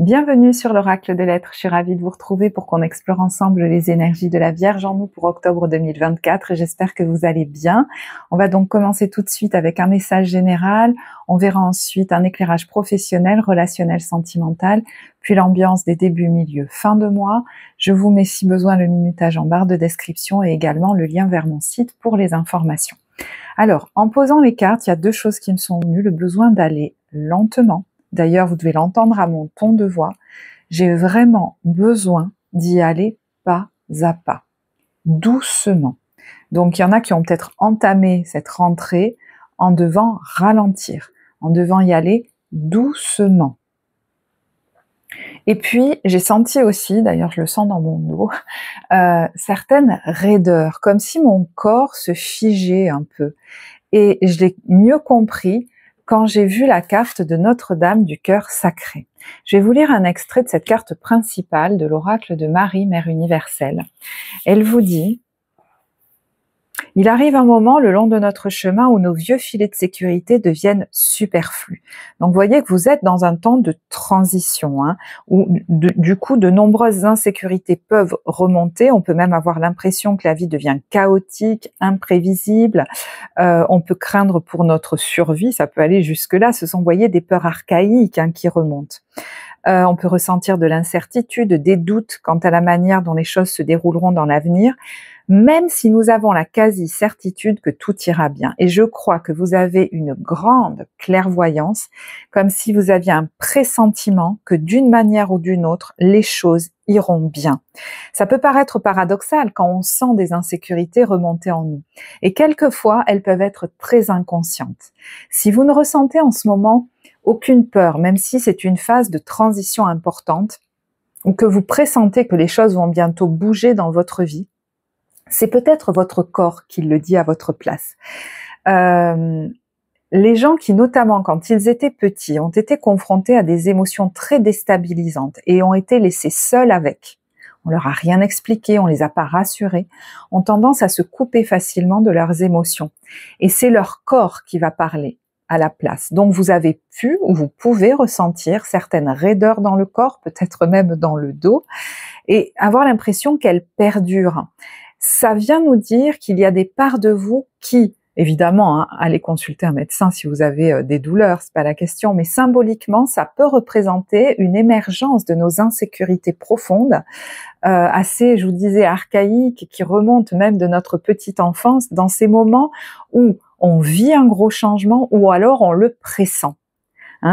Bienvenue sur l'Oracle de l'Être, je suis ravie de vous retrouver pour qu'on explore ensemble les énergies de la Vierge en nous pour octobre 2024 et j'espère que vous allez bien. On va donc commencer tout de suite avec un message général, on verra ensuite un éclairage professionnel, relationnel, sentimental, puis l'ambiance des débuts, milieu, fin de mois. Je vous mets si besoin le minutage en barre de description et également le lien vers mon site pour les informations. Alors, en posant les cartes, il y a deux choses qui me sont venues, le besoin d'aller lentement. D'ailleurs, vous devez l'entendre à mon ton de voix. J'ai vraiment besoin d'y aller pas à pas, doucement. Donc, il y en a qui ont peut-être entamé cette rentrée en devant ralentir, en devant y aller doucement. Et puis, j'ai senti aussi, d'ailleurs je le sens dans mon dos, certaines raideurs, comme si mon corps se figeait un peu. Et je l'ai mieux compris quand j'ai vu la carte de Notre-Dame du Cœur Sacré. Je vais vous lire un extrait de cette carte principale de l'oracle de Marie, Mère universelle. Elle vous dit: il arrive un moment le long de notre chemin où nos vieux filets de sécurité deviennent superflus. Donc vous voyez que vous êtes dans un temps de transition, où du coup de nombreuses insécurités peuvent remonter. On peut même avoir l'impression que la vie devient chaotique, imprévisible. On peut craindre pour notre survie, ça peut aller jusque-là. Ce sont, vous voyez, des peurs archaïques qui remontent. On peut ressentir de l'incertitude, des doutes quant à la manière dont les choses se dérouleront dans l'avenir, même si nous avons la quasi-certitude que tout ira bien. Et je crois que vous avez une grande clairvoyance, comme si vous aviez un pressentiment que d'une manière ou d'une autre, les choses iront bien. Ça peut paraître paradoxal quand on sent des insécurités remonter en nous. Et quelquefois, elles peuvent être très inconscientes. Si vous ne ressentez en ce moment aucune peur, même si c'est une phase de transition importante, ou que vous pressentez que les choses vont bientôt bouger dans votre vie, c'est peut-être votre corps qui le dit à votre place. Les gens qui, notamment quand ils étaient petits, ont été confrontés à des émotions très déstabilisantes et ont été laissés seuls avec, on leur a rien expliqué, on les a pas rassurés, ont tendance à se couper facilement de leurs émotions. Et c'est leur corps qui va parler à la place. Donc vous avez pu ou vous pouvez ressentir certaines raideurs dans le corps, peut-être même dans le dos, et avoir l'impression qu'elles perdurent. Ça vient nous dire qu'il y a des parts de vous qui, évidemment, allez consulter un médecin si vous avez des douleurs, c'est pas la question, mais symboliquement, ça peut représenter une émergence de nos insécurités profondes, assez, je vous disais, archaïques, qui remontent même de notre petite enfance, dans ces moments où on vit un gros changement ou alors on le pressent.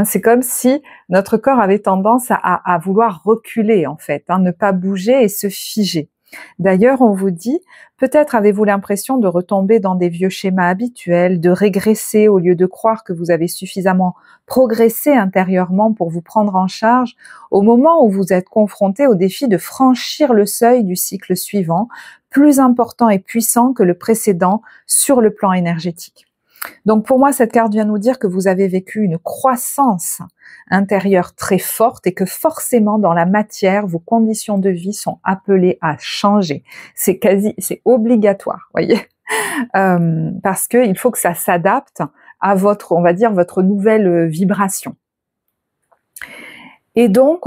C'est comme si notre corps avait tendance à vouloir reculer, en fait, ne pas bouger et se figer. D'ailleurs, on vous dit, peut-être avez-vous l'impression de retomber dans des vieux schémas habituels, de régresser au lieu de croire que vous avez suffisamment progressé intérieurement pour vous prendre en charge au moment où vous êtes confronté au défi de franchir le seuil du cycle suivant, plus important et puissant que le précédent sur le plan énergétique. Donc pour moi, cette carte vient nous dire que vous avez vécu une croissance intérieure très forte et que forcément dans la matière, vos conditions de vie sont appelées à changer. C'est obligatoire, voyez, parce que il faut que ça s'adapte à votre, on va dire, votre nouvelle vibration. Et donc,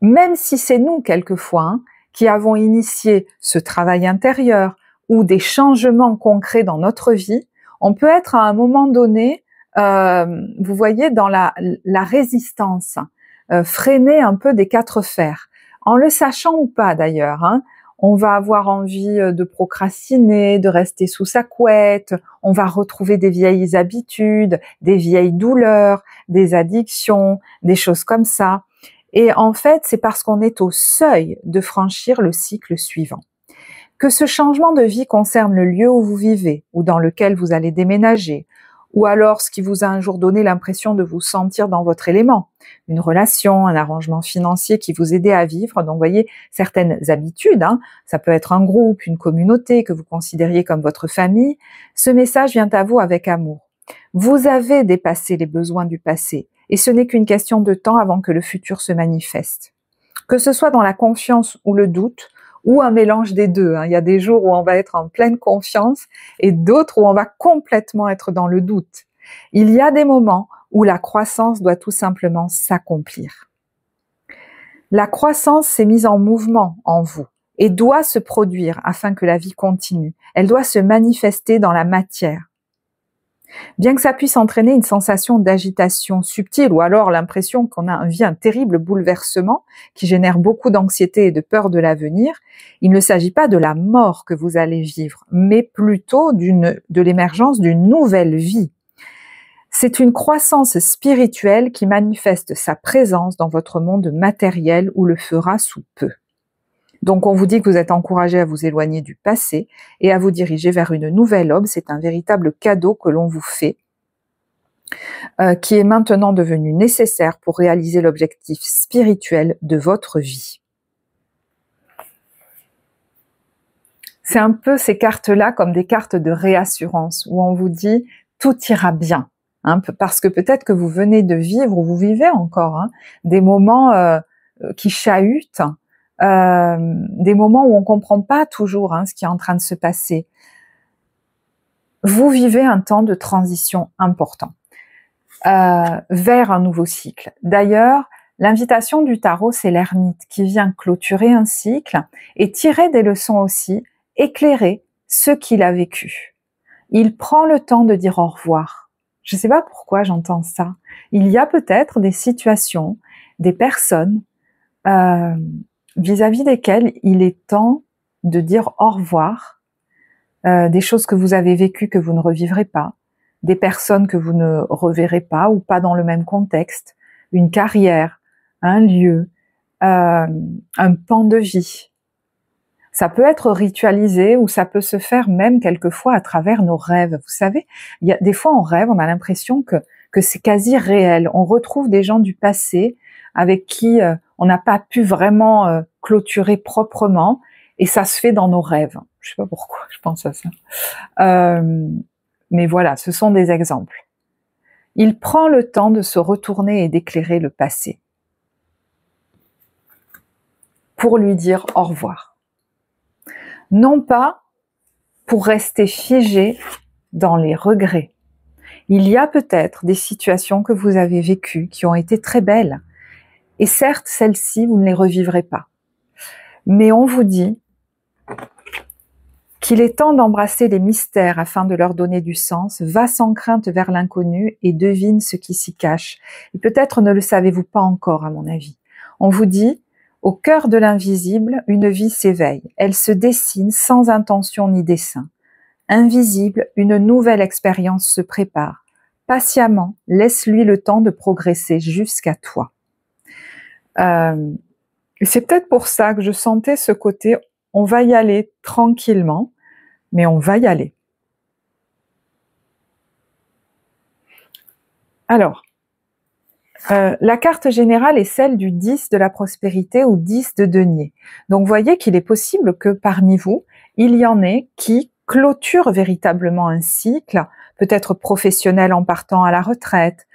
même si c'est nous quelquefois qui avons initié ce travail intérieur ou des changements concrets dans notre vie, on peut être à un moment donné, vous voyez, dans la résistance, freiner un peu des quatre fers, en le sachant ou pas d'ailleurs. On va avoir envie de procrastiner, de rester sous sa couette, on va retrouver des vieilles habitudes, des vieilles douleurs, des addictions, des choses comme ça. Et en fait, c'est parce qu'on est au seuil de franchir le cycle suivant. Que ce changement de vie concerne le lieu où vous vivez, ou dans lequel vous allez déménager, ou alors ce qui vous a un jour donné l'impression de vous sentir dans votre élément, une relation, un arrangement financier qui vous aidait à vivre, donc vous voyez, certaines habitudes, ça peut être un groupe, une communauté que vous considériez comme votre famille, ce message vient à vous avec amour. Vous avez dépassé les besoins du passé, et ce n'est qu'une question de temps avant que le futur se manifeste. Que ce soit dans la confiance ou le doute, ou un mélange des deux. Il y a des jours où on va être en pleine confiance et d'autres où on va complètement être dans le doute. Il y a des moments où la croissance doit tout simplement s'accomplir. La croissance s'est mise en mouvement en vous et doit se produire afin que la vie continue. Elle doit se manifester dans la matière. Bien que ça puisse entraîner une sensation d'agitation subtile ou alors l'impression qu'on a un terrible bouleversement qui génère beaucoup d'anxiété et de peur de l'avenir, il ne s'agit pas de la mort que vous allez vivre, mais plutôt de l'émergence d'une nouvelle vie. C'est une croissance spirituelle qui manifeste sa présence dans votre monde matériel ou le fera sous peu. Donc on vous dit que vous êtes encouragé à vous éloigner du passé et à vous diriger vers une nouvelle aube. C'est un véritable cadeau que l'on vous fait, qui est maintenant devenu nécessaire pour réaliser l'objectif spirituel de votre vie. C'est un peu ces cartes-là comme des cartes de réassurance où on vous dit tout ira bien. Parce que peut-être que vous venez de vivre ou vous vivez encore des moments qui chahutent, des moments où on comprend pas toujours ce qui est en train de se passer. Vous vivez un temps de transition important vers un nouveau cycle. D'ailleurs, l'invitation du tarot, c'est l'ermite qui vient clôturer un cycle et tirer des leçons aussi, éclairer ce qu'il a vécu. Il prend le temps de dire au revoir. Je ne sais pas pourquoi j'entends ça. Il y a peut-être des situations, des personnes vis-à-vis desquelles il est temps de dire au revoir, des choses que vous avez vécues que vous ne revivrez pas, des personnes que vous ne reverrez pas ou pas dans le même contexte, une carrière, un lieu, un pan de vie. Ça peut être ritualisé ou ça peut se faire même quelquefois à travers nos rêves. Vous savez, des fois on rêve, on a l'impression que c'est quasi réel. On retrouve des gens du passé avec qui on n'a pas pu vraiment clôturer proprement et ça se fait dans nos rêves. Je sais pas pourquoi je pense à ça. Mais voilà, ce sont des exemples. Il prend le temps de se retourner et d'éclairer le passé pour lui dire au revoir. Non pas pour rester figé dans les regrets. Il y a peut-être des situations que vous avez vécues qui ont été très belles. Et certes, celles-ci, vous ne les revivrez pas. Mais on vous dit qu'il est temps d'embrasser les mystères afin de leur donner du sens. Va sans crainte vers l'inconnu et devine ce qui s'y cache. Et peut-être ne le savez-vous pas encore, à mon avis. On vous dit, au cœur de l'invisible, une vie s'éveille. Elle se dessine sans intention ni dessein. Invisible, une nouvelle expérience se prépare. Patiemment, laisse-lui le temps de progresser jusqu'à toi. C'est peut-être pour ça que je sentais ce côté, on va y aller tranquillement, mais on va y aller. Alors, la carte générale est celle du 10 de la prospérité ou 10 de denier. Donc, voyez qu'il est possible que parmi vous, il y en ait qui clôturent véritablement un cycle, peut-être professionnel en partant à la retraite,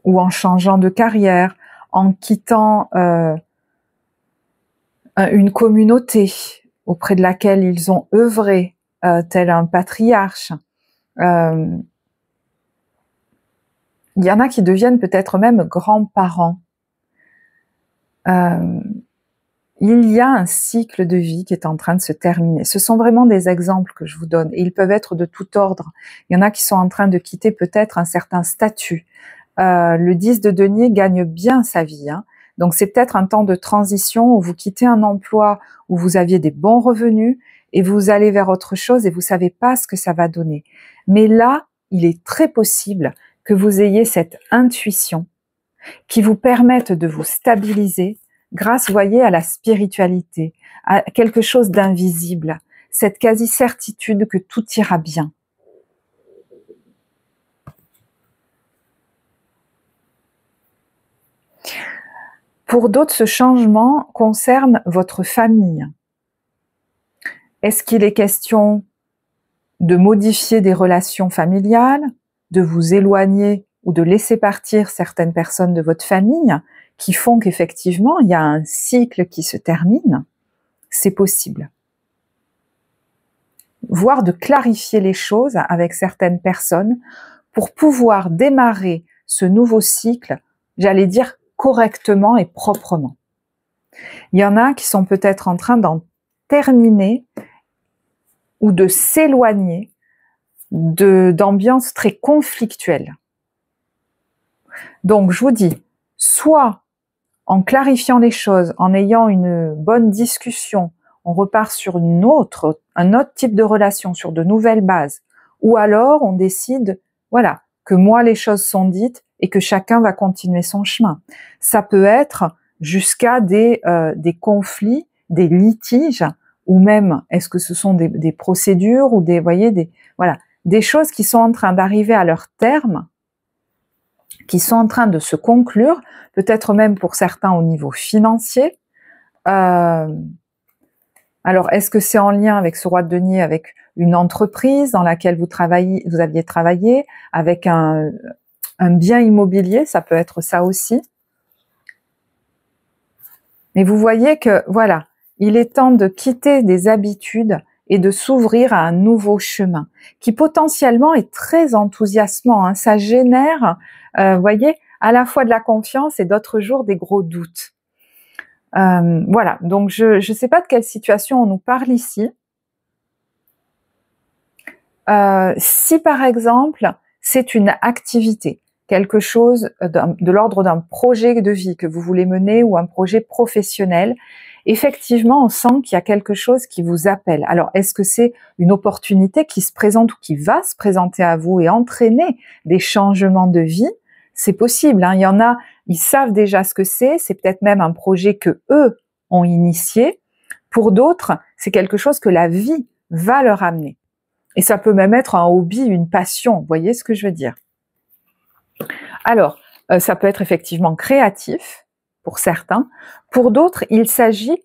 ou en changeant de carrière, en quittant une communauté auprès de laquelle ils ont œuvré, tel un patriarche. Il y en a qui deviennent peut-être même grands-parents. Il y a un cycle de vie qui est en train de se terminer. Ce sont vraiment des exemples que je vous donne et ils peuvent être de tout ordre. Il y en a qui sont en train de quitter peut-être un certain statut. Le 10 de denier gagne bien sa vie, donc c'est peut-être un temps de transition où vous quittez un emploi où vous aviez des bons revenus et vous allez vers autre chose et vous savez pas ce que ça va donner. Mais là, il est très possible que vous ayez cette intuition qui vous permette de vous stabiliser grâce, voyez, à la spiritualité, à quelque chose d'invisible, cette quasi-certitude que tout ira bien. Pour d'autres, ce changement concerne votre famille. Est-ce qu'il est question de modifier des relations familiales, de vous éloigner ou de laisser partir certaines personnes de votre famille qui font qu'effectivement, il y a un cycle qui se termine? C'est possible. Voire de clarifier les choses avec certaines personnes pour pouvoir démarrer ce nouveau cycle, j'allais dire correctement et proprement. Il y en a qui sont peut-être en train d'en terminer ou de s'éloigner d'ambiances très conflictuelles. Donc, je vous dis, soit en clarifiant les choses, en ayant une bonne discussion, on repart sur un autre type de relation, sur de nouvelles bases, ou alors on décide, voilà, que moi les choses sont dites et que chacun va continuer son chemin. Ça peut être jusqu'à des conflits, des litiges, ou même, est-ce que ce sont des procédures ou des choses qui sont en train d'arriver à leur terme, qui sont en train de se conclure, peut-être même pour certains au niveau financier. Alors, est-ce que c'est en lien avec ce roi de denier, avec une entreprise dans laquelle vous aviez travaillé, avec un bien immobilier, ça peut être ça aussi. Mais vous voyez que, voilà, il est temps de quitter des habitudes et de s'ouvrir à un nouveau chemin, qui potentiellement est très enthousiasmant, hein. Ça génère, voyez, à la fois de la confiance et d'autres jours des gros doutes. Voilà, donc je ne sais pas de quelle situation on nous parle ici. Si par exemple, c'est une activité, quelque chose de l'ordre d'un projet de vie que vous voulez mener ou un projet professionnel, effectivement, on sent qu'il y a quelque chose qui vous appelle. Alors, est-ce que c'est une opportunité qui se présente ou qui va se présenter à vous et entraîner des changements de vie? C'est possible, hein. Il y en a, ils savent déjà ce que c'est peut-être même un projet que eux ont initié. Pour d'autres, c'est quelque chose que la vie va leur amener. Et ça peut même être un hobby, une passion, vous voyez ce que je veux dire? Alors, ça peut être effectivement créatif pour certains. Pour d'autres, il s'agit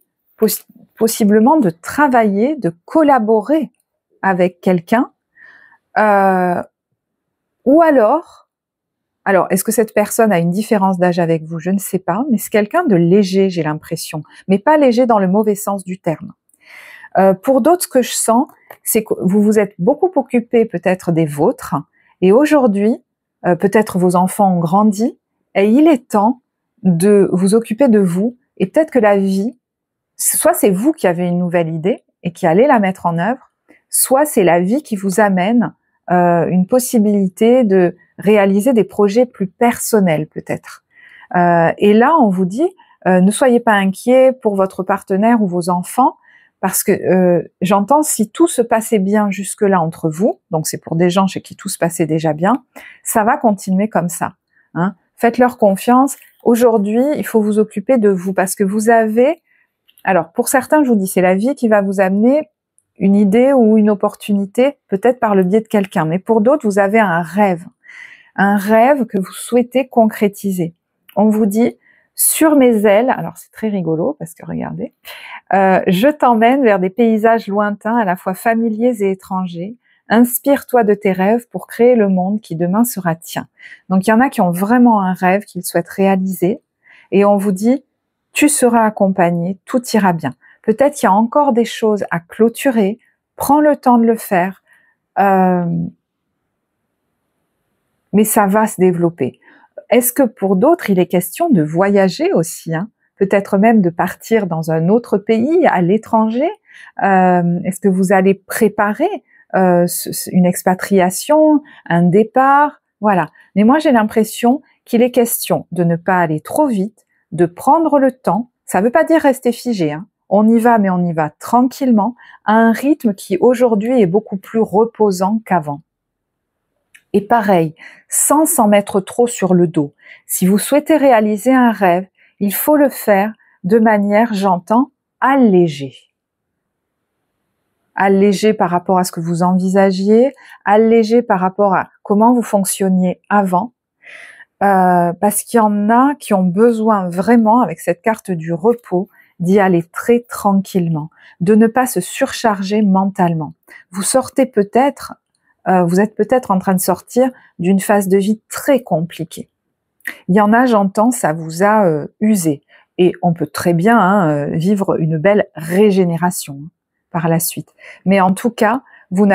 possiblement de travailler, de collaborer avec quelqu'un. Ou alors, est-ce que cette personne a une différence d'âge avec vous? Je ne sais pas, mais c'est quelqu'un de léger, j'ai l'impression. Mais pas léger dans le mauvais sens du terme. Pour d'autres, ce que je sens, c'est que vous vous êtes beaucoup occupé peut-être des vôtres, et aujourd'hui, peut-être vos enfants ont grandi, et il est temps de vous occuper de vous, et peut-être que la vie, soit c'est vous qui avez une nouvelle idée et qui allez la mettre en œuvre, soit c'est la vie qui vous amène une possibilité de réaliser des projets plus personnels peut-être. Et là, on vous dit, ne soyez pas inquiets pour votre partenaire ou vos enfants, parce que j'entends, si tout se passait bien jusque-là entre vous, donc c'est pour des gens chez qui tout se passait déjà bien, ça va continuer comme ça, hein. Faites-leur confiance. Aujourd'hui, il faut vous occuper de vous, parce que vous avez... Alors, pour certains, je vous dis, c'est la vie qui va vous amener une idée ou une opportunité, peut-être par le biais de quelqu'un. Mais pour d'autres, vous avez un rêve que vous souhaitez concrétiser. On vous dit, sur mes ailes, alors c'est très rigolo, parce que regardez, je t'emmène vers des paysages lointains, à la fois familiers et étrangers. Inspire-toi de tes rêves pour créer le monde qui demain sera tien. Donc il y en a qui ont vraiment un rêve qu'ils souhaitent réaliser, et on vous dit, tu seras accompagné, tout ira bien. Peut-être qu'il y a encore des choses à clôturer, prends le temps de le faire, mais ça va se développer. Est-ce que pour d'autres, il est question de voyager aussi, hein? Peut-être même de partir dans un autre pays, à l'étranger? Est-ce que vous allez préparer une expatriation, un départ? Voilà. Mais moi, j'ai l'impression qu'il est question de ne pas aller trop vite, de prendre le temps. Ça ne veut pas dire rester figé, hein. On y va, mais on y va tranquillement, à un rythme qui aujourd'hui est beaucoup plus reposant qu'avant. Et pareil, sans s'en mettre trop sur le dos. Si vous souhaitez réaliser un rêve, il faut le faire de manière, j'entends, allégée. Allégée par rapport à ce que vous envisagiez, allégée par rapport à comment vous fonctionniez avant, parce qu'il y en a qui ont besoin vraiment, avec cette carte du repos, d'y aller très tranquillement, de ne pas se surcharger mentalement. Vous sortez peut-être, vous êtes peut-être en train de sortir d'une phase de vie très compliquée. Il y en a, j'entends, ça vous a usé. Et on peut très bien vivre une belle régénération par la suite. Mais en tout cas, il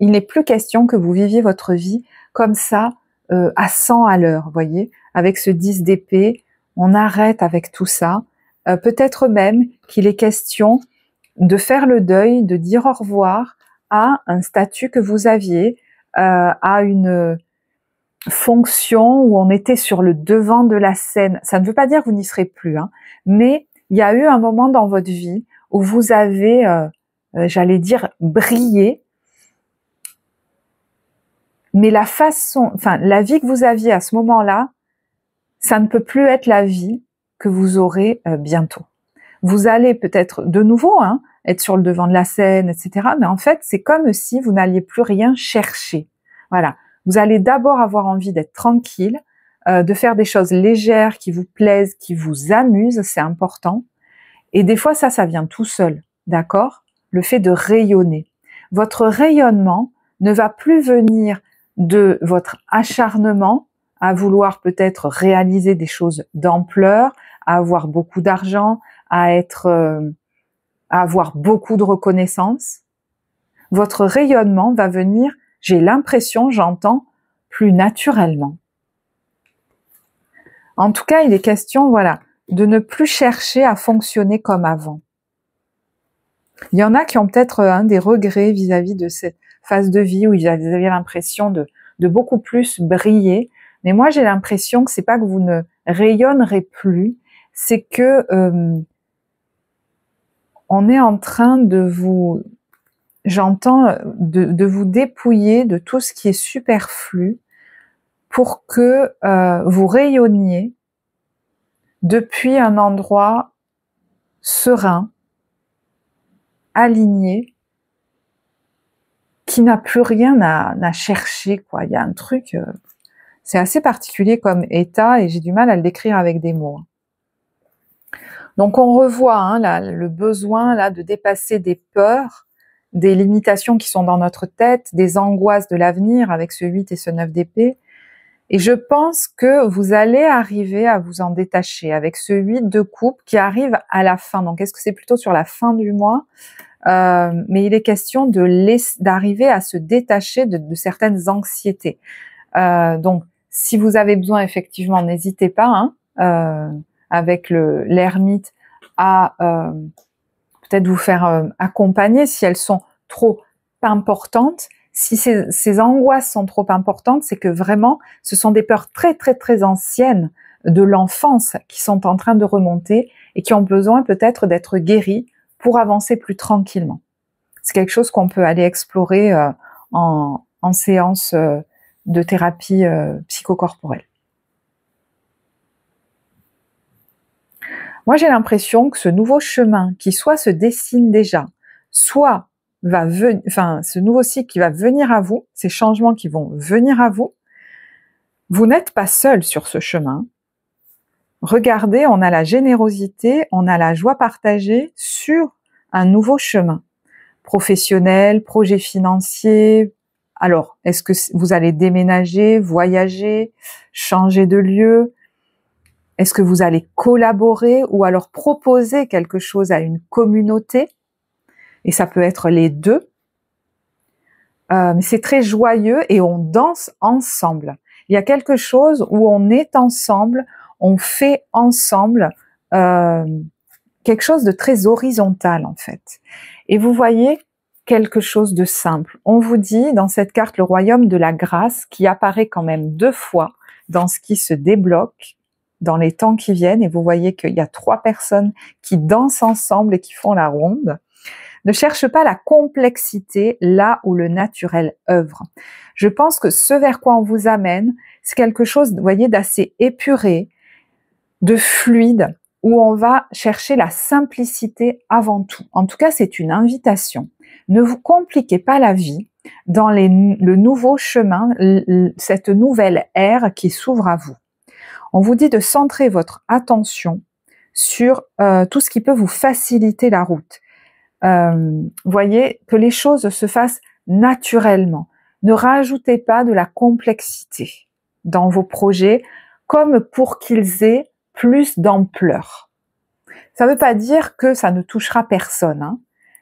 n'est plus question que vous viviez votre vie comme ça, à 100 à l'heure, voyez, avec ce 10 d'épée, on arrête avec tout ça. Peut-être même qu'il est question de faire le deuil, de dire au revoir à un statut que vous aviez, à une fonction où on était sur le devant de la scène. Ça ne veut pas dire que vous n'y serez plus, hein, mais il y a eu un moment dans votre vie où vous avez, j'allais dire, brillé, mais la vie que vous aviez à ce moment-là, ça ne peut plus être la vie que vous aurez bientôt. Vous allez peut-être de nouveau être sur le devant de la scène, etc. Mais en fait, c'est comme si vous n'alliez plus rien chercher. Voilà. Vous allez d'abord avoir envie d'être tranquille, de faire des choses légères qui vous plaisent, qui vous amusent, c'est important. Et des fois, ça vient tout seul, d'accord? Le fait de rayonner. Votre rayonnement ne va plus venir de votre acharnement à vouloir peut-être réaliser des choses d'ampleur, à avoir beaucoup d'argent, à avoir beaucoup de reconnaissance. Votre rayonnement va venir, j'ai l'impression, j'entends, plus naturellement. En tout cas, il est question, voilà, de ne plus chercher à fonctionner comme avant. Il y en a qui ont peut-être des regrets vis-à-vis de cette phase de vie où ils avaient l'impression de beaucoup plus briller. Mais moi, j'ai l'impression que c'est pas que vous ne rayonnerez plus, c'est que on est en train de vous, de vous dépouiller de tout ce qui est superflu pour que vous rayonniez depuis un endroit serein, aligné, qui n'a plus rien à chercher, quoi. Il y a un truc, c'est assez particulier comme état et j'ai du mal à le décrire avec des mots. Donc on revoit le besoin là de dépasser des peurs, des limitations qui sont dans notre tête, des angoisses de l'avenir avec ce 8 et ce 9 d'épée. Et je pense que vous allez arriver à vous en détacher avec ce 8 de coupe qui arrive à la fin. Donc est-ce que c'est plutôt sur la fin du mois? Mais il est question d'arriver à se détacher de certaines anxiétés. Donc si vous avez besoin effectivement, n'hésitez pas avec l'ermite à peut-être vous faire accompagner si elles sont trop importantes. Si ces angoisses sont trop importantes, c'est que vraiment, ce sont des peurs très, très, très anciennes de l'enfance qui sont en train de remonter et qui ont besoin peut-être d'être guéries pour avancer plus tranquillement. C'est quelque chose qu'on peut aller explorer en séance de thérapie psychocorporelle. Moi, j'ai l'impression que ce nouveau chemin qui soit se dessine déjà, soit ce nouveau cycle qui va venir à vous, ces changements qui vont venir à vous, vous n'êtes pas seul sur ce chemin. Regardez, on a la générosité, on a la joie partagée sur un nouveau chemin. Professionnel, projet financier. Alors, est-ce que vous allez déménager, voyager, changer de lieu? Est-ce que vous allez collaborer ou alors proposer quelque chose à une communauté? Et ça peut être les deux. Mais c'est très joyeux et on danse ensemble. Il y a quelque chose où on est ensemble, on fait ensemble quelque chose de très horizontal en fait. Et vous voyez quelque chose de simple. On vous dit dans cette carte le royaume de la grâce qui apparaît quand même 2 fois dans ce qui se débloque dans les temps qui viennent. Et vous voyez qu'il y a 3 personnes qui dansent ensemble et qui font la ronde. Ne cherche pas la complexité là où le naturel œuvre. Je pense que ce vers quoi on vous amène, c'est quelque chose, vous voyez, d'assez épuré, de fluide, où on va chercher la simplicité avant tout. En tout cas, c'est une invitation. Ne vous compliquez pas la vie dans le nouveau chemin, cette nouvelle ère qui s'ouvre à vous. On vous dit de centrer votre attention sur tout ce qui peut vous faciliter la route. Voyez, que les choses se fassent naturellement. Ne rajoutez pas de la complexité dans vos projets comme pour qu'ils aient plus d'ampleur. Ça ne veut pas dire que ça ne touchera personne,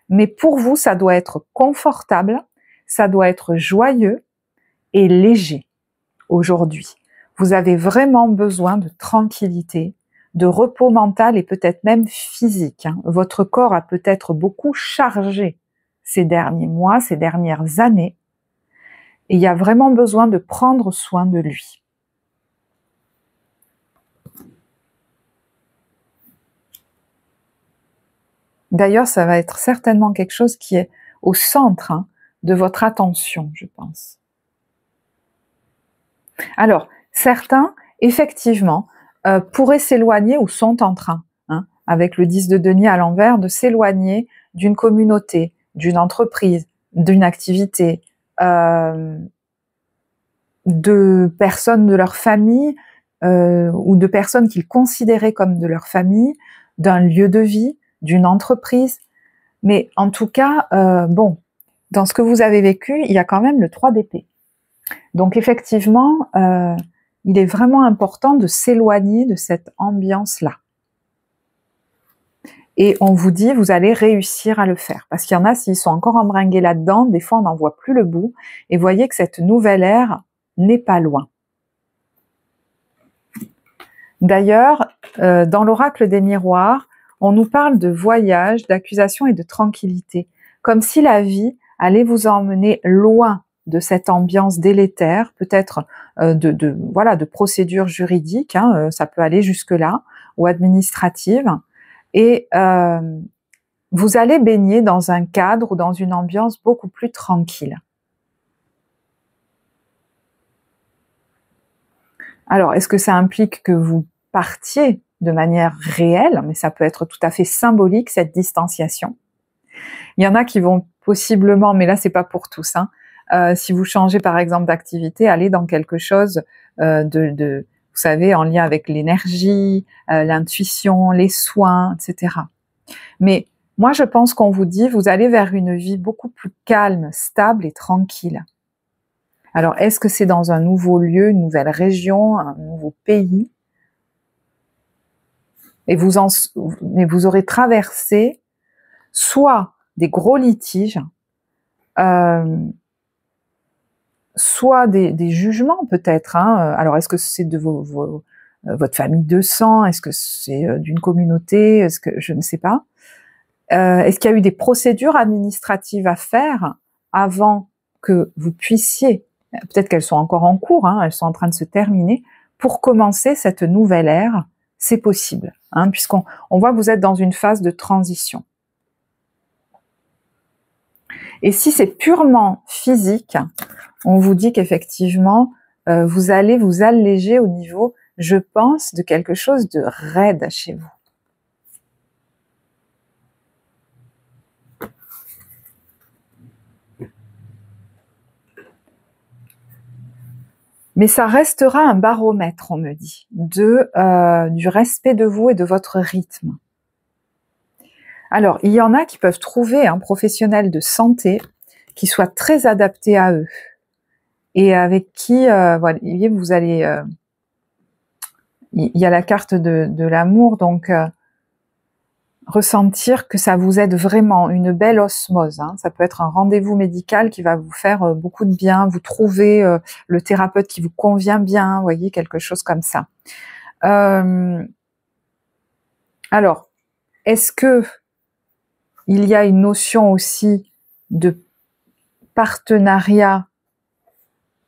mais pour vous, ça doit être confortable, ça doit être joyeux et léger aujourd'hui. Vous avez vraiment besoin de tranquillité, de repos mental et peut-être même physique. Votre corps a peut-être beaucoup chargé ces derniers mois, ces dernières années, et il y a vraiment besoin de prendre soin de lui. D'ailleurs, ça va être certainement quelque chose qui est au centre de votre attention, je pense. Alors, certains, effectivement, pourraient s'éloigner ou sont en train, avec le 10 de denier à l'envers, de s'éloigner d'une communauté, d'une entreprise, d'une activité, de personnes de leur famille ou de personnes qu'ils considéraient comme de leur famille, d'un lieu de vie, d'une entreprise. Mais en tout cas, bon, dans ce que vous avez vécu, il y a quand même le 3 d'épée. Donc effectivement, il est vraiment important de s'éloigner de cette ambiance-là. Et on vous dit, vous allez réussir à le faire. Parce qu'il y en a, s'ils sont encore embringués là-dedans, des fois on n'en voit plus le bout. Et voyez que cette nouvelle ère n'est pas loin. D'ailleurs, dans l'oracle des miroirs, on nous parle de voyage, d'accusation et de tranquillité. Comme si la vie allait vous emmener loin de cette ambiance délétère, peut-être de procédures juridiques, ça peut aller jusque-là, ou administratives, et vous allez baigner dans un cadre ou dans une ambiance beaucoup plus tranquille. Alors, est-ce que ça implique que vous partiez de manière réelle, mais ça peut être tout à fait symbolique, cette distanciation. Il y en a qui vont possiblement, mais là c'est pas pour tous, si vous changez par exemple d'activité, aller dans quelque chose vous savez, en lien avec l'énergie, l'intuition, les soins, etc. Mais moi je pense qu'on vous dit, vous allez vers une vie beaucoup plus calme, stable et tranquille. Alors est-ce que c'est dans un nouveau lieu, une nouvelle région, un nouveau pays ? Et mais vous aurez traversé soit des gros litiges, soit des jugements peut-être. Alors est-ce que c'est de votre famille de sang? Est-ce que c'est d'une communauté? Est-ce que je ne sais pas. Est-ce qu'il y a eu des procédures administratives à faire avant que vous puissiez, peut-être qu'elles sont encore en cours, elles sont en train de se terminer, pour commencer cette nouvelle ère? C'est possible, puisqu'on voit que vous êtes dans une phase de transition. Et si c'est purement physique, on vous dit qu'effectivement, vous allez vous alléger au niveau, je pense, de quelque chose de raide chez vous. Mais ça restera un baromètre, on me dit, du respect de vous et de votre rythme. Alors, il y en a qui peuvent trouver un professionnel de santé qui soit très adapté à eux et avec qui, voilà, vous allez... il y a la carte de l'amour, donc ressentir que ça vous aide vraiment, une belle osmose. Ça peut être un rendez-vous médical qui va vous faire beaucoup de bien, vous trouver le thérapeute qui vous convient bien, vous voyez, quelque chose comme ça. Alors, est-ce que il y a une notion aussi de partenariat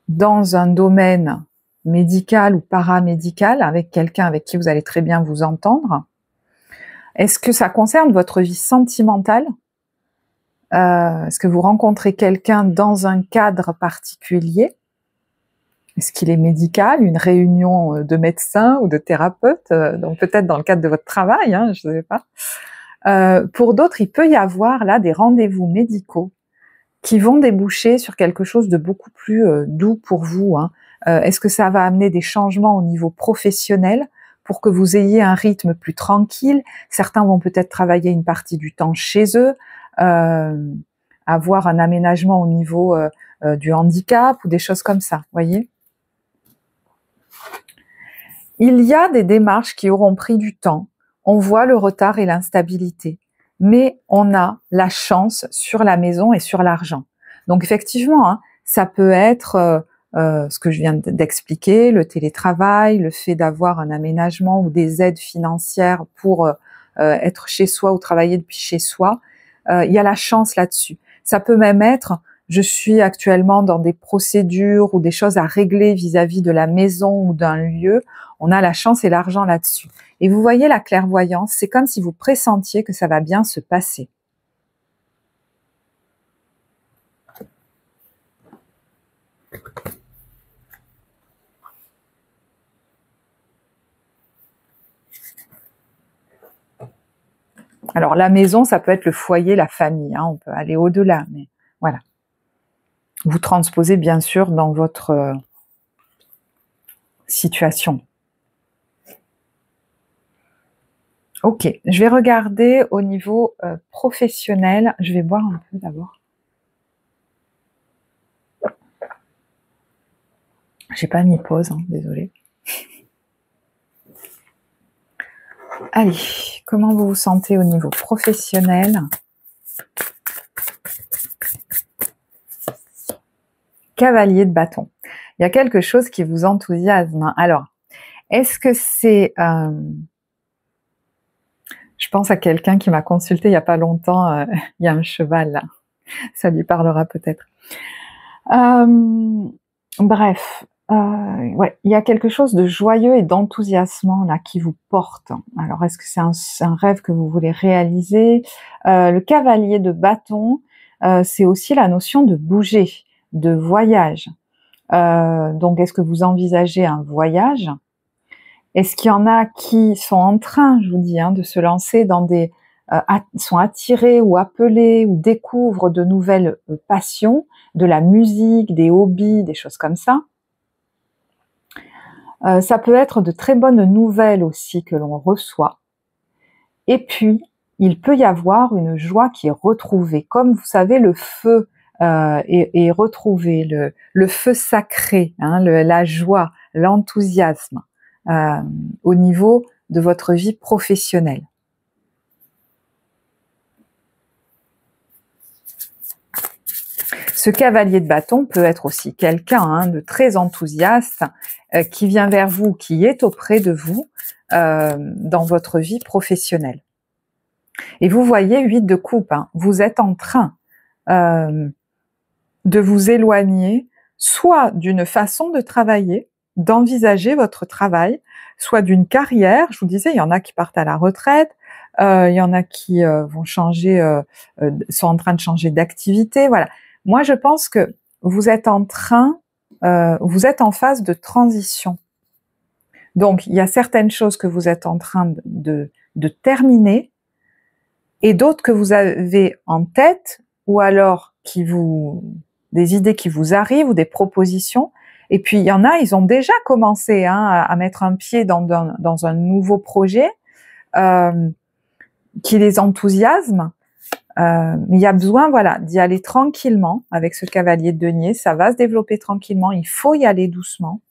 dans un domaine médical ou paramédical avec quelqu'un avec qui vous allez très bien vous entendre? Est-ce que ça concerne votre vie sentimentale? Est-ce que vous rencontrez quelqu'un dans un cadre particulier? Est-ce qu'il est médical, une réunion de médecins ou de thérapeutes, donc peut-être dans le cadre de votre travail, je ne sais pas. Pour d'autres, il peut y avoir là des rendez-vous médicaux qui vont déboucher sur quelque chose de beaucoup plus doux pour vous. Est-ce que ça va amener des changements au niveau professionnel pour que vous ayez un rythme plus tranquille? Certains vont peut-être travailler une partie du temps chez eux, avoir un aménagement au niveau du handicap ou des choses comme ça, voyez. Il y a des démarches qui auront pris du temps. On voit le retard et l'instabilité, mais on a la chance sur la maison et sur l'argent. Donc effectivement, ça peut être ce que je viens d'expliquer, le télétravail, le fait d'avoir un aménagement ou des aides financières pour être chez soi ou travailler depuis chez soi, il y a la chance là-dessus. Ça peut même être, je suis actuellement dans des procédures ou des choses à régler vis-à-vis de la maison ou d'un lieu, on a la chance et l'argent là-dessus. Et vous voyez la clairvoyance, c'est comme si vous pressentiez que ça va bien se passer. Alors la maison, ça peut être le foyer, la famille, hein, on peut aller au-delà, mais voilà. Vous transposez bien sûr dans votre situation. Ok, je vais regarder au niveau professionnel, je vais boire un peu d'abord. J'ai pas mis pause, hein, désolée. Allez, comment vous vous sentez au niveau professionnel? Cavalier de bâton. Il y a quelque chose qui vous enthousiasme. Alors, est-ce que c'est... je pense à quelqu'un qui m'a consulté il n'y a pas longtemps. Il y a un cheval là. Ça lui parlera peut-être. Bref, ouais, il y a quelque chose de joyeux et d'enthousiasmant là qui vous porte. Alors, est-ce que c'est un rêve que vous voulez réaliser? Le cavalier de bâton, c'est aussi la notion de bouger, de voyage. Donc, est-ce que vous envisagez un voyage? Est-ce qu'il y en a qui sont en train, je vous dis, hein, de se lancer dans des... sont attirés ou appelés ou découvrent de nouvelles passions, de la musique, des hobbies, des choses comme ça. Ça peut être de très bonnes nouvelles aussi que l'on reçoit. Et puis, il peut y avoir une joie qui est retrouvée. Comme vous savez, le feu est retrouvé, le feu sacré, hein, la joie, l'enthousiasme au niveau de votre vie professionnelle. Ce cavalier de bâton peut être aussi quelqu'un de très enthousiaste qui vient vers vous, qui est auprès de vous dans votre vie professionnelle. Et vous voyez 8 de coupe, hein, vous êtes en train de vous éloigner soit d'une façon de travailler, d'envisager votre travail, soit d'une carrière. Je vous disais, il y en a qui partent à la retraite, il y en a qui vont changer, sont en train de changer d'activité. Voilà. Moi, je pense que vous êtes en train, vous êtes en phase de transition. Donc, il y a certaines choses que vous êtes en train de terminer et d'autres que vous avez en tête ou alors des idées qui vous arrivent ou des propositions. Et puis, il y en a, ils ont déjà commencé à mettre un pied dans un nouveau projet qui les enthousiasme. Mais il y a besoin, voilà, d'y aller tranquillement avec ce cavalier de denier. Ça va se développer tranquillement. Il faut y aller doucement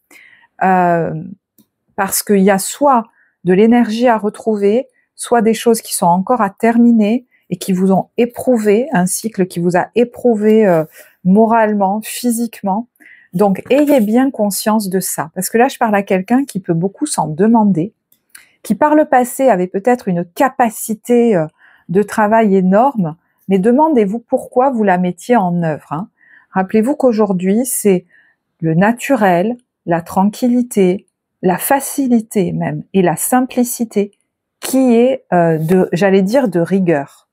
parce qu'il y a soit de l'énergie à retrouver, soit des choses qui sont encore à terminer et qui vous ont éprouvé, un cycle qui vous a éprouvé moralement, physiquement. Donc, ayez bien conscience de ça. Parce que là, je parle à quelqu'un qui peut beaucoup s'en demander, qui par le passé avait peut-être une capacité de travail énorme, mais demandez-vous pourquoi vous la mettiez en œuvre. Hein. Rappelez-vous qu'aujourd'hui, c'est le naturel, la tranquillité, la facilité même, et la simplicité qui est, j'allais dire, de rigueur.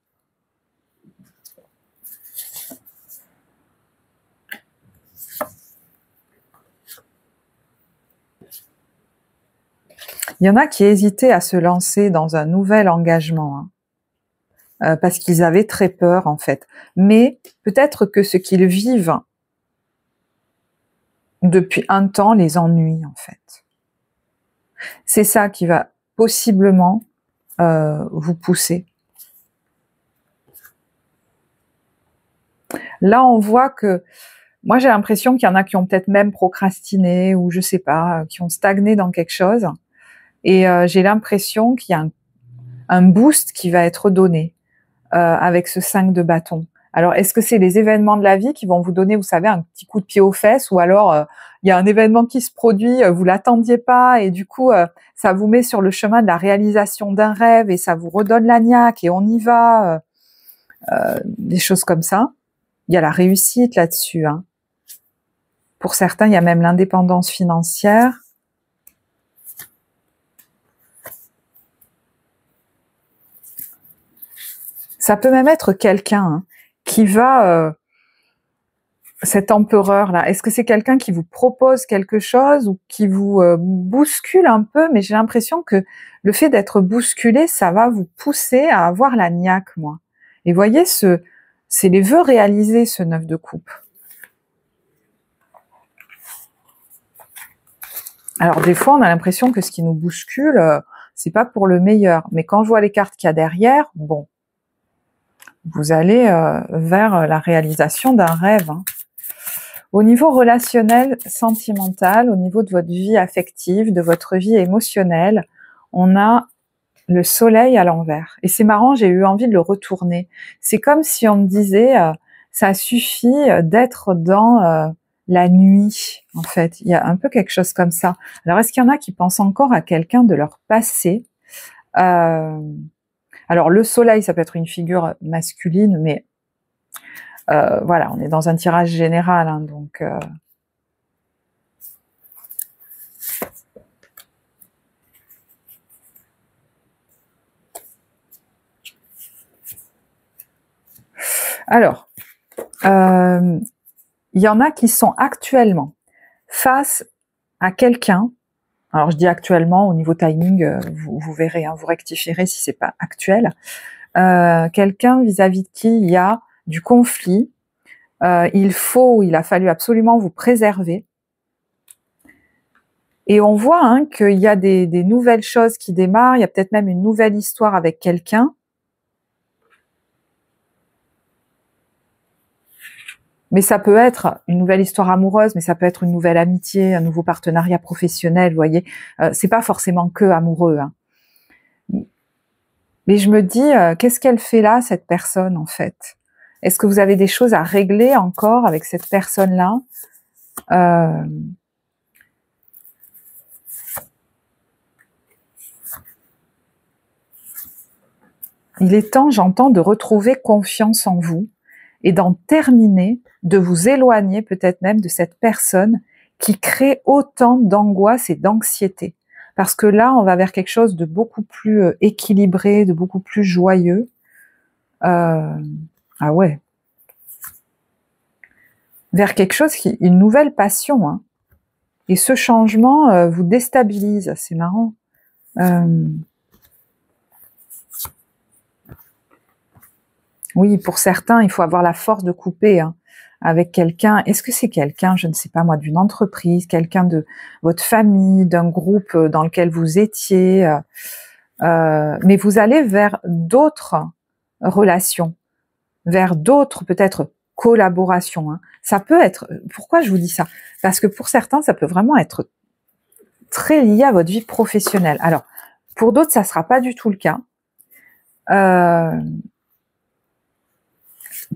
Il y en a qui hésitaient à se lancer dans un nouvel engagement, hein, parce qu'ils avaient très peur en fait. Mais peut-être que ce qu'ils vivent depuis un temps les ennuie en fait. C'est ça qui va possiblement vous pousser. Là, on voit que, moi j'ai l'impression qu'il y en a qui ont peut-être même procrastiné ou je sais pas, qui ont stagné dans quelque chose. Et j'ai l'impression qu'il y a un boost qui va être donné avec ce 5 de bâton. Alors, est-ce que c'est les événements de la vie qui vont vous donner, vous savez, un petit coup de pied aux fesses ou alors il y a un événement qui se produit, vous l'attendiez pas, et du coup, ça vous met sur le chemin de la réalisation d'un rêve, et ça vous redonne la niaque, et on y va, des choses comme ça. Il y a la réussite là-dessus, hein. Pour certains, il y a même l'indépendance financière. Ça peut même être quelqu'un, hein, qui va... cet empereur-là, est-ce que c'est quelqu'un qui vous propose quelque chose ou qui vous bouscule un peu? Mais j'ai l'impression que le fait d'être bousculé, ça va vous pousser à avoir la niaque, moi. Et voyez, c'est les vœux réalisés, ce 9 de coupe. Alors des fois, on a l'impression que ce qui nous bouscule, c'est pas pour le meilleur. Mais quand je vois les cartes qu'il y a derrière, bon, vous allez vers la réalisation d'un rêve, hein. Au niveau relationnel, sentimental, au niveau de votre vie affective, de votre vie émotionnelle, on a le soleil à l'envers. Et c'est marrant, j'ai eu envie de le retourner. C'est comme si on me disait, ça suffit d'être dans la nuit, en fait. Il y a un peu quelque chose comme ça. Alors, est-ce qu'il y en a qui pensent encore à quelqu'un de leur passé? Alors, le soleil, ça peut être une figure masculine, mais voilà, on est dans un tirage général, hein, donc... Alors, il y en a qui sont actuellement face à quelqu'un. Alors, je dis actuellement, au niveau timing, vous verrez, hein, vous rectifierez si c'est pas actuel. Quelqu'un vis-à-vis de qui il y a du conflit. Il a fallu absolument vous préserver. Et on voit, hein, qu'il y a des nouvelles choses qui démarrent. Il y a peut-être même une nouvelle histoire avec quelqu'un. Mais ça peut être une nouvelle histoire amoureuse, mais ça peut être une nouvelle amitié, un nouveau partenariat professionnel, vous voyez. C'est pas forcément que amoureux, hein. Mais je me dis, qu'est-ce qu'elle fait là, cette personne, en fait? Est-ce que vous avez des choses à régler encore avec cette personne-là? Il est temps, j'entends, de retrouver confiance en vous et d'en terminer, de vous éloigner peut-être même de cette personne qui crée autant d'angoisse et d'anxiété. Parce que là, on va vers quelque chose de beaucoup plus équilibré, de beaucoup plus joyeux. Ah ouais. Vers quelque chose une nouvelle passion, hein. Et ce changement vous déstabilise, c'est marrant. Oui, pour certains, il faut avoir la force de couper, hein, avec quelqu'un. Est-ce que c'est quelqu'un, je ne sais pas moi, d'une entreprise, quelqu'un de votre famille, d'un groupe dans lequel vous étiez, mais vous allez vers d'autres relations, vers d'autres peut-être collaborations, hein. Ça peut être, pourquoi je vous dis ça? Parce que pour certains, ça peut vraiment être très lié à votre vie professionnelle. Alors, pour d'autres, ça sera pas du tout le cas.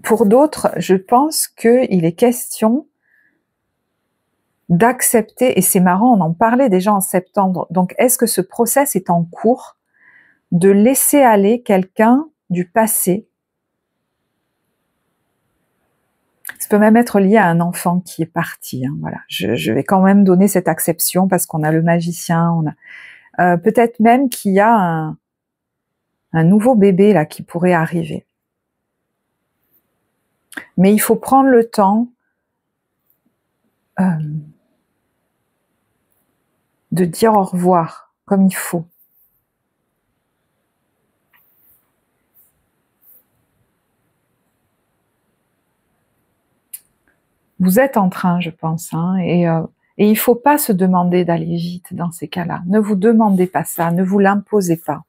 Pour d'autres, je pense qu'il est question d'accepter, et c'est marrant, on en parlait déjà en septembre, donc est-ce que ce process est en cours de laisser aller quelqu'un du passé? Ça peut même être lié à un enfant qui est parti, hein, voilà. Je vais quand même donner cette acception parce qu'on a le magicien, on a peut-être même qu'il y a un nouveau bébé là qui pourrait arriver. Mais il faut prendre le temps de dire au revoir comme il faut. Vous êtes en train, je pense, hein, et il faut pas se demander d'aller vite dans ces cas-là. Ne vous demandez pas ça, ne vous l'imposez pas.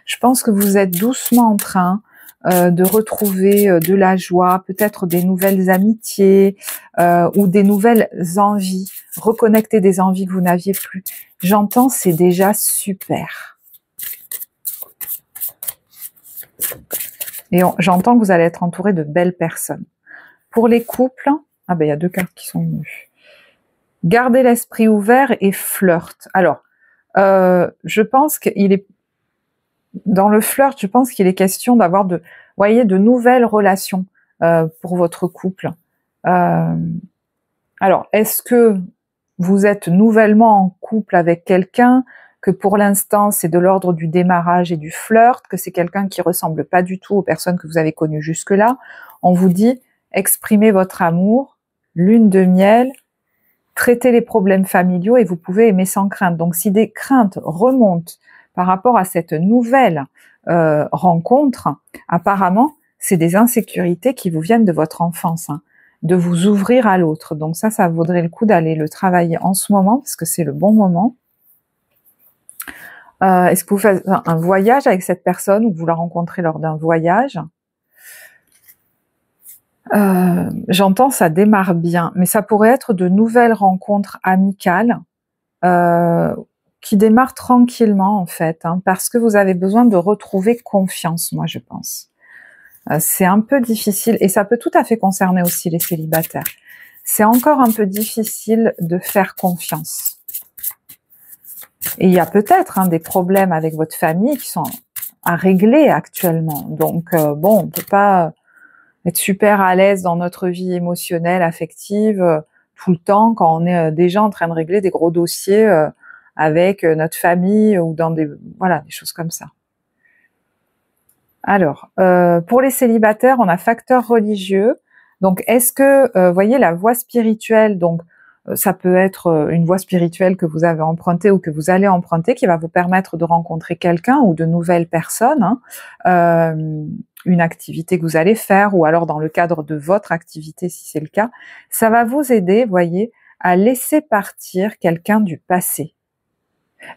Je pense que vous êtes doucement en train de retrouver de la joie, peut-être des nouvelles amitiés ou des nouvelles envies, reconnecter des envies que vous n'aviez plus. J'entends, c'est déjà super. Et j'entends que vous allez être entouré de belles personnes. Pour les couples, ah ben il y a deux cartes qui sont venues. Gardez l'esprit ouvert et flirt. Alors, je pense qu'il est dans le flirt, je pense qu'il est question d'avoir de, voyez, de nouvelles relations pour votre couple. Alors, est-ce que vous êtes nouvellement en couple avec quelqu'un, que pour l'instant c'est de l'ordre du démarrage et du flirt, que c'est quelqu'un qui ressemble pas du tout aux personnes que vous avez connues jusque-là? On vous dit, exprimez votre amour, lune de miel, traitez les problèmes familiaux et vous pouvez aimer sans crainte. Donc si des craintes remontent par rapport à cette nouvelle rencontre, apparemment c'est des insécurités qui vous viennent de votre enfance, hein, de vous ouvrir à l'autre. Donc ça vaudrait le coup d'aller le travailler en ce moment, parce que c'est le bon moment. Est-ce que vous faites un voyage avec cette personne, ou vous la rencontrez lors d'un voyage? J'entends, ça démarre bien, mais ça pourrait être de nouvelles rencontres amicales qui démarrent tranquillement en fait, hein, parce que vous avez besoin de retrouver confiance, moi je pense. C'est un peu difficile, et ça peut tout à fait concerner aussi les célibataires. C'est encore un peu difficile de faire confiance. Et il y a peut-être des problèmes avec votre famille qui sont à régler actuellement. Donc bon, on peut pas être super à l'aise dans notre vie émotionnelle, affective, tout le temps, quand on est déjà en train de régler des gros dossiers avec notre famille, ou dans des, voilà, des choses comme ça. Alors, pour les célibataires, on a facteur religieux. Donc, est-ce que, voyez, la voie spirituelle, donc ça peut être une voie spirituelle que vous avez empruntée ou que vous allez emprunter, qui va vous permettre de rencontrer quelqu'un ou de nouvelles personnes, hein, une activité que vous allez faire, ou alors dans le cadre de votre activité, si c'est le cas, ça va vous aider, voyez, à laisser partir quelqu'un du passé.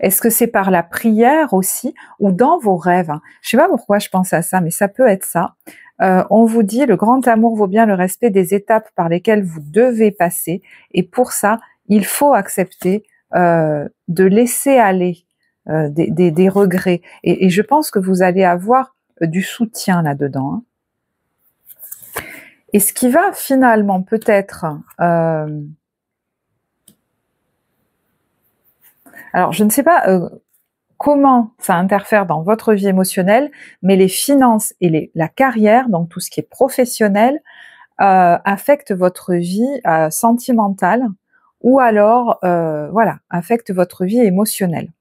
Est-ce que c'est par la prière aussi, ou dans vos rêves? Je sais pas pourquoi je pense à ça, mais ça peut être ça. On vous dit, le grand amour vaut bien le respect des étapes par lesquelles vous devez passer, et pour ça, il faut accepter de laisser aller des regrets. Et je pense que vous allez avoir du soutien là-dedans, hein. Et ce qui va finalement peut-être... alors, je ne sais pas comment ça interfère dans votre vie émotionnelle, mais les finances et la carrière, donc tout ce qui est professionnel, affecte votre vie sentimentale, ou alors, voilà, affecte votre vie émotionnelle.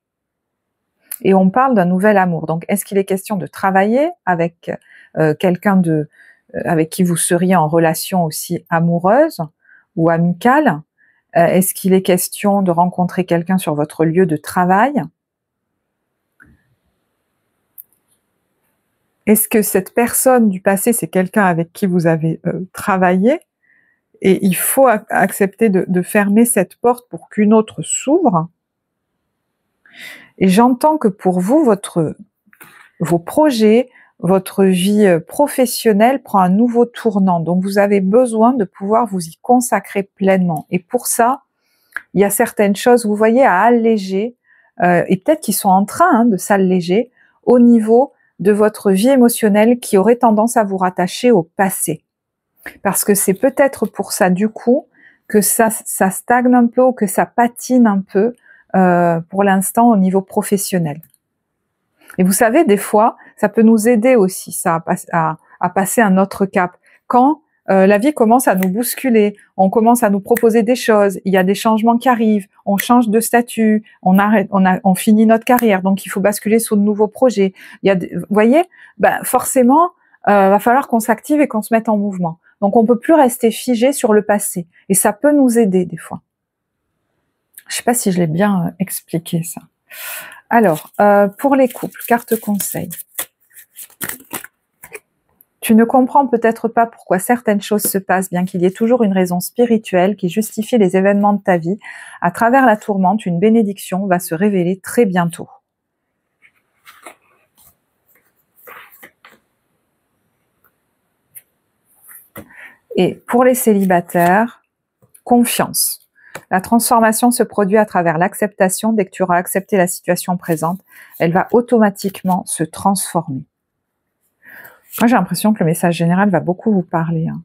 Et on parle d'un nouvel amour. Donc, est-ce qu'il est question de travailler avec quelqu'un avec qui vous seriez en relation aussi amoureuse ou amicale? Est-ce qu'il est question de rencontrer quelqu'un sur votre lieu de travail? Est-ce que cette personne du passé, c'est quelqu'un avec qui vous avez travaillé, et il faut accepter de fermer cette porte pour qu'une autre s'ouvre? Et j'entends que pour vous, vos projets, votre vie professionnelle prend un nouveau tournant. Donc vous avez besoin de pouvoir vous y consacrer pleinement. Et pour ça, il y a certaines choses, vous voyez, à alléger, et peut-être qu'ils sont en train de s'alléger au niveau de votre vie émotionnelle, qui aurait tendance à vous rattacher au passé. Parce que c'est peut-être pour ça, du coup, que ça stagne un peu, ou que ça patine un peu pour l'instant au niveau professionnel. Et vous savez, des fois, ça peut nous aider aussi, ça, à passer un autre cap. Quand la vie commence à nous bousculer, on commence à nous proposer des choses, il y a des changements qui arrivent, on change de statut, on finit notre carrière, donc il faut basculer sur de nouveaux projets. Vous voyez, forcément, va falloir qu'on s'active et qu'on se mette en mouvement. Donc on peut plus rester figé sur le passé, et ça peut nous aider des fois. Je sais pas si je l'ai bien expliqué ça. Alors, pour les couples, carte conseil. Tu ne comprends peut-être pas pourquoi certaines choses se passent, bien qu'il y ait toujours une raison spirituelle qui justifie les événements de ta vie. À travers la tourmente, une bénédiction va se révéler très bientôt. Et pour les célibataires, confiance. La transformation se produit à travers l'acceptation. Dès que tu auras accepté la situation présente, elle va automatiquement se transformer. Moi, j'ai l'impression que le message général va beaucoup vous parler, hein.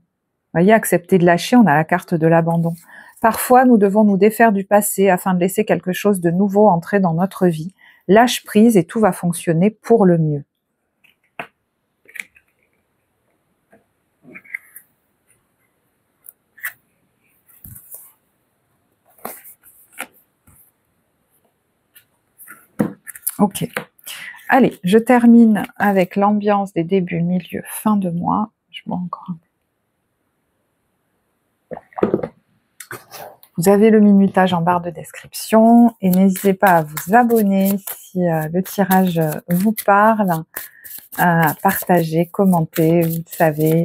voyez, accepter de lâcher, on a la carte de l'abandon. Parfois, nous devons nous défaire du passé afin de laisser quelque chose de nouveau entrer dans notre vie. Lâche prise et tout va fonctionner pour le mieux. Ok. Allez, je termine avec l'ambiance des débuts, milieu, fin de mois. Je bois encore un peu. Vous avez le minutage en barre de description et n'hésitez pas à vous abonner si le tirage vous parle, à partager, commenter, vous le savez.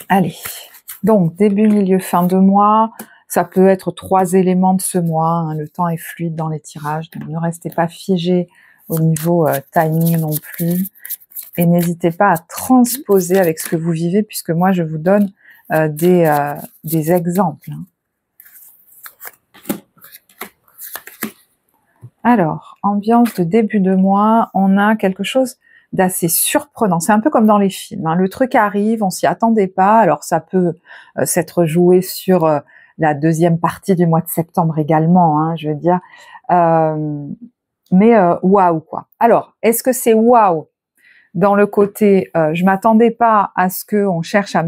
Allez, donc début, milieu, fin de mois, ça peut être 3 éléments de ce mois, hein, le temps est fluide dans les tirages, donc ne restez pas figé au niveau timing non plus, et n'hésitez pas à transposer avec ce que vous vivez, puisque moi je vous donne des exemples. Alors, ambiance de début de mois, on a quelque chose d'assez surprenant. C'est un peu comme dans les films, hein. Le truc arrive, on s'y attendait pas. Alors ça peut s'être joué sur la deuxième partie du mois de septembre également, hein, je veux dire. Mais waouh quoi. Alors, est-ce que c'est waouh dans le côté je m'attendais pas à ce qu'on cherche à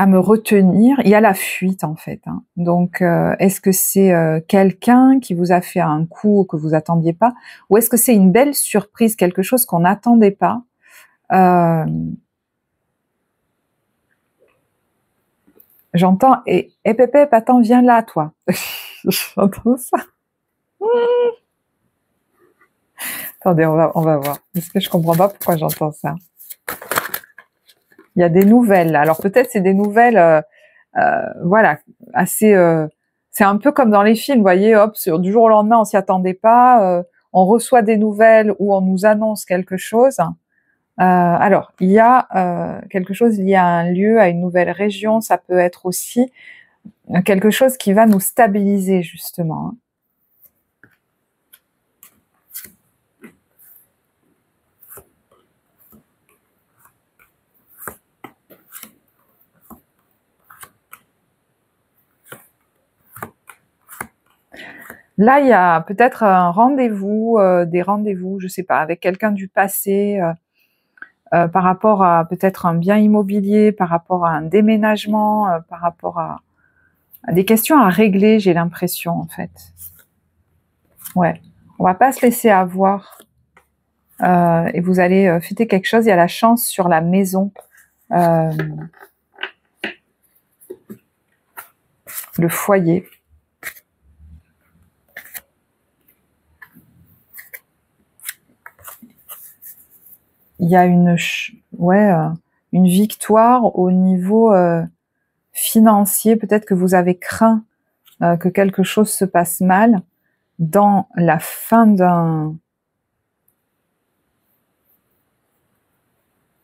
me retenir, il y a la fuite en fait, hein. Donc est-ce que c'est quelqu'un qui vous a fait un coup que vous attendiez pas, ou est-ce que c'est une belle surprise, quelque chose qu'on n'attendait pas? J'entends et Pépé, attends, viens là toi. J'entends ça. Attendez, on va voir. Parce que je comprends pas pourquoi j'entends ça. Il y a des nouvelles. Alors peut-être c'est des nouvelles, voilà, assez. C'est un peu comme dans les films, vous voyez, hop, du jour au lendemain, on s'y attendait pas. On reçoit des nouvelles où on nous annonce quelque chose. Alors, il y a quelque chose lié à un lieu, à une nouvelle région. Ça peut être aussi quelque chose qui va nous stabiliser justement, hein. Là, il y a peut-être un rendez-vous, des rendez-vous, je sais pas, avec quelqu'un du passé, par rapport à peut-être un bien immobilier, par rapport à un déménagement, par rapport à des questions à régler, j'ai l'impression en fait. Ouais, on va pas se laisser avoir, et vous allez fêter quelque chose. Il y a la chance sur la maison, le foyer. Il y a une victoire au niveau financier. Peut-être que vous avez craint que quelque chose se passe mal dans la fin d'un...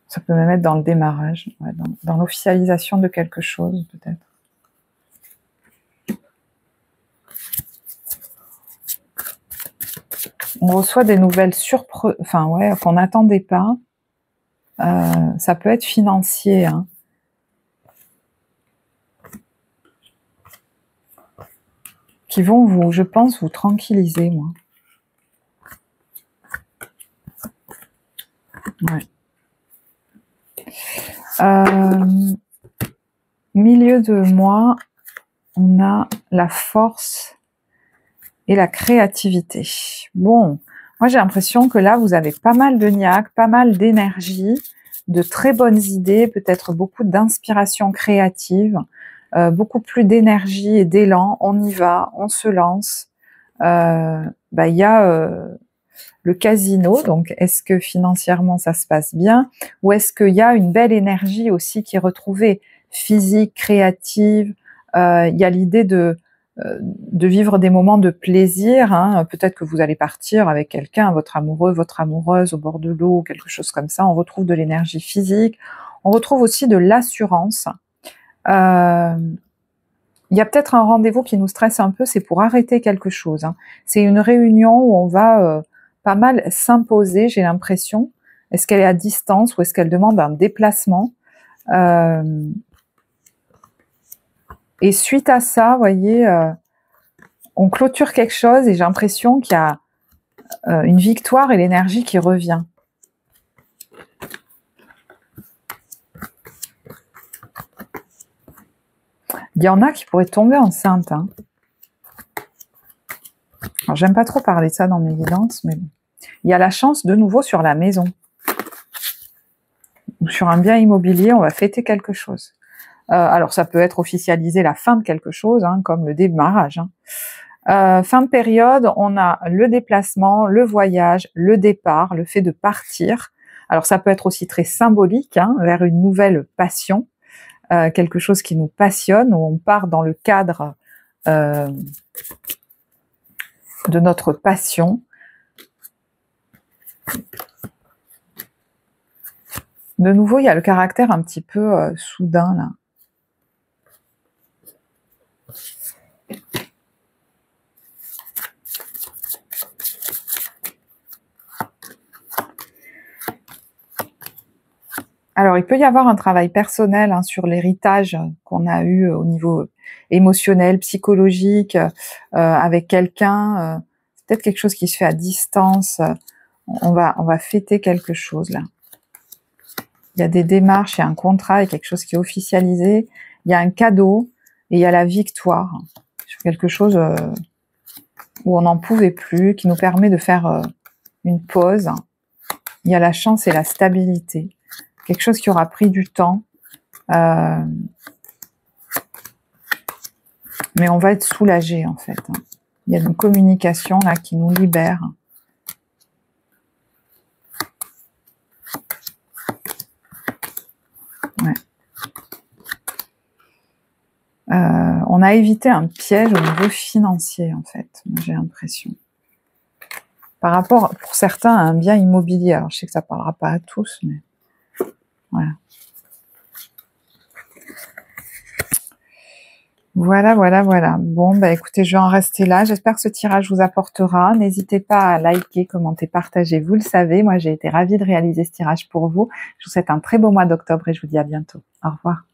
Ça peut même être dans le démarrage, ouais, dans l'officialisation de quelque chose, peut-être. On reçoit des nouvelles qu'on n'attendait pas. Ça peut être financier, hein. Qui vont je pense, vous tranquilliser, moi. Ouais. Milieu de mois, on a la force et la créativité. Bon, moi j'ai l'impression que là, vous avez pas mal de niaque, pas mal d'énergie, de très bonnes idées, peut-être beaucoup d'inspiration créative, beaucoup plus d'énergie et d'élan. On y va, on se lance. Il y a le casino, donc est-ce que financièrement ça se passe bien, ou est-ce qu'il y a une belle énergie aussi qui est retrouvée, physique, créative. Il y a l'idée de vivre des moments de plaisir, hein. Peut-être que vous allez partir avec quelqu'un, votre amoureux, votre amoureuse au bord de l'eau, quelque chose comme ça. On retrouve de l'énergie physique, on retrouve aussi de l'assurance. Il y a peut-être un rendez-vous qui nous stresse un peu, c'est pour arrêter quelque chose, hein. C'est une réunion où on va pas mal s'imposer, j'ai l'impression. Est-ce qu'elle est à distance ou est-ce qu'elle demande un déplacement? Et suite à ça, vous voyez, on clôture quelque chose et j'ai l'impression qu'il y a une victoire et l'énergie qui revient. Il y en a qui pourraient tomber enceinte. Hein. Alors, j'aime pas trop parler de ça dans mes guidances, mais bon. Il y a la chance de nouveau sur la maison. Ou sur un bien immobilier, on va fêter quelque chose. Alors, ça peut être officialiser la fin de quelque chose, hein, comme le démarrage. Hein. Fin de période, on a le déplacement, le voyage, le départ, le fait de partir. Alors, ça peut être aussi très symbolique, hein, vers une nouvelle passion, quelque chose qui nous passionne, où on part dans le cadre de notre passion. De nouveau, il y a le caractère un petit peu soudain, là. Alors, il peut y avoir un travail personnel hein, sur l'héritage qu'on a eu au niveau émotionnel, psychologique, avec quelqu'un. C'est peut-être quelque chose qui se fait à distance. On va fêter quelque chose, là. Il y a des démarches, il y a un contrat, il y a quelque chose qui est officialisé. Il y a un cadeau et il y a la victoire sur quelque chose où on n'en pouvait plus, qui nous permet de faire une pause. Il y a la chance et la stabilité. Quelque chose qui aura pris du temps, mais on va être soulagé en fait. Il y a une communication là qui nous libère. Ouais. On a évité un piège au niveau financier en fait, j'ai l'impression. Par rapport, pour certains, à un bien immobilier. Alors je sais que ça ne parlera pas à tous, mais voilà. Voilà. Bon, bah écoutez, je vais en rester là. J'espère que ce tirage vous apportera. N'hésitez pas à liker, commenter, partager. Vous le savez, moi j'ai été ravie de réaliser ce tirage pour vous. Je vous souhaite un très beau mois d'octobre et je vous dis à bientôt. Au revoir.